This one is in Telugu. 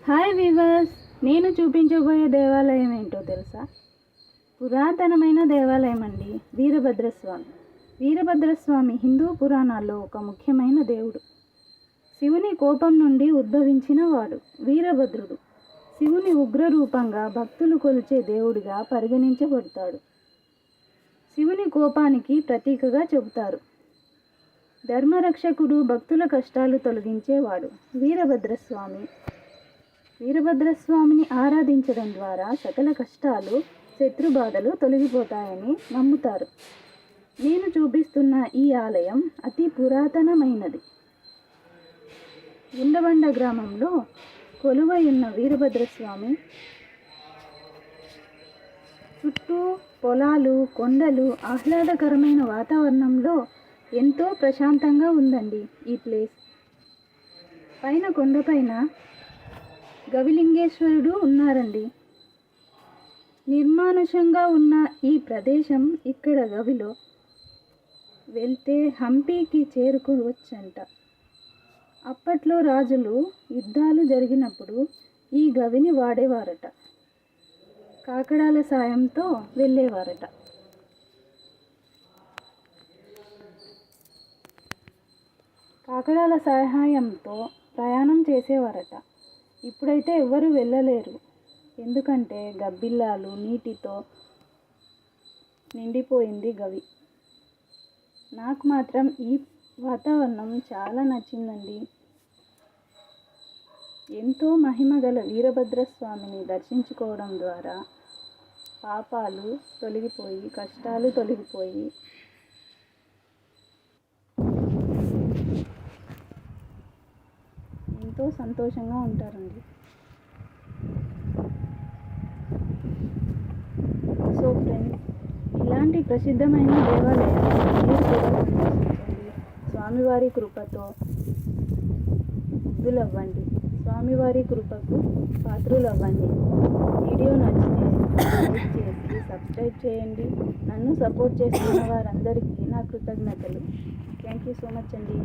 హాయ్ వీవర్స్, నేను చూపించబోయే దేవాలయం ఏంటో తెలుసా? పురాతనమైన దేవాలయం అండి. వీరభద్రస్వామి. వీరభద్రస్వామి హిందూ పురాణాల్లో ఒక ముఖ్యమైన దేవుడు. శివుని కోపం నుండి ఉద్భవించిన వాడు వీరభద్రుడు. శివుని ఉగ్రరూపంగా భక్తులు కొలిచే దేవుడిగా పరిగణించబడతాడు. శివుని కోపానికి ప్రతీకగా చెబుతారు. ధర్మరక్షకుడు, భక్తుల కష్టాలు తొలగించేవాడు వీరభద్రస్వామి. వీరభద్రస్వామిని ఆరాధించడం ద్వారా సకల కష్టాలు, శత్రుబాధలు తొలగిపోతాయని నమ్ముతారు. నేను చూపిస్తున్న ఈ ఆలయం అతి పురాతనమైనది. గుండబండ గ్రామంలో కొలువై ఉన్న వీరభద్రస్వామి చుట్టూ పొలాలు, కొండలు, ఆహ్లాదకరమైన వాతావరణంలో ఎంతో ప్రశాంతంగా ఉందండి ఈ ప్లేస్. పైన కొండపైన గవిలింగేశ్వరుడు ఉన్నారండి. నిర్మానుషంగా ఉన్న ఈ ప్రదేశం, ఇక్కడ గవిలో వెళ్తే హంపీకి చేరుకోవచ్చంట. అప్పట్లో రాజులు యుద్ధాలు జరిగినప్పుడు ఈ గవిని వాడేవారట. కాకడాల సాయంతో వెళ్ళేవారట. కాకడాల సహాయంతో ప్రయాణం చేసేవారట. ఇప్పుడైతే ఎవ్వరూ వెళ్ళలేరు, ఎందుకంటే గబ్బిలాలు, నీటితో నిండిపోయింది గవి. నాకు మాత్రం ఈ వాతావరణం చాలా నచ్చిందండి. ఎంతో మహిమగల వీరభద్రస్వామిని దర్శించుకోవడం ద్వారా పాపాలు తొలగిపోయి, కష్టాలు తొలగిపోయి ఎంతో సంతోషంగా ఉంటారండి. సో ఫ్రెండ్స్, ఇలాంటి ప్రసిద్ధమైన దేవాలయాన్ని మీరు కూడా సందర్శించండి. స్వామివారి కృపతో ముగ్ధులవ్వండి. స్వామివారి కృపకు పాత్రులవ్వండి. వీడియో నచ్చితే లైక్ చేసి సబ్స్క్రైబ్ చేయండి. నన్ను సపోర్ట్ చేస్తున్న వారందరికీ నా కృతజ్ఞతలు. థ్యాంక్ యూ సో మచ్ అండి.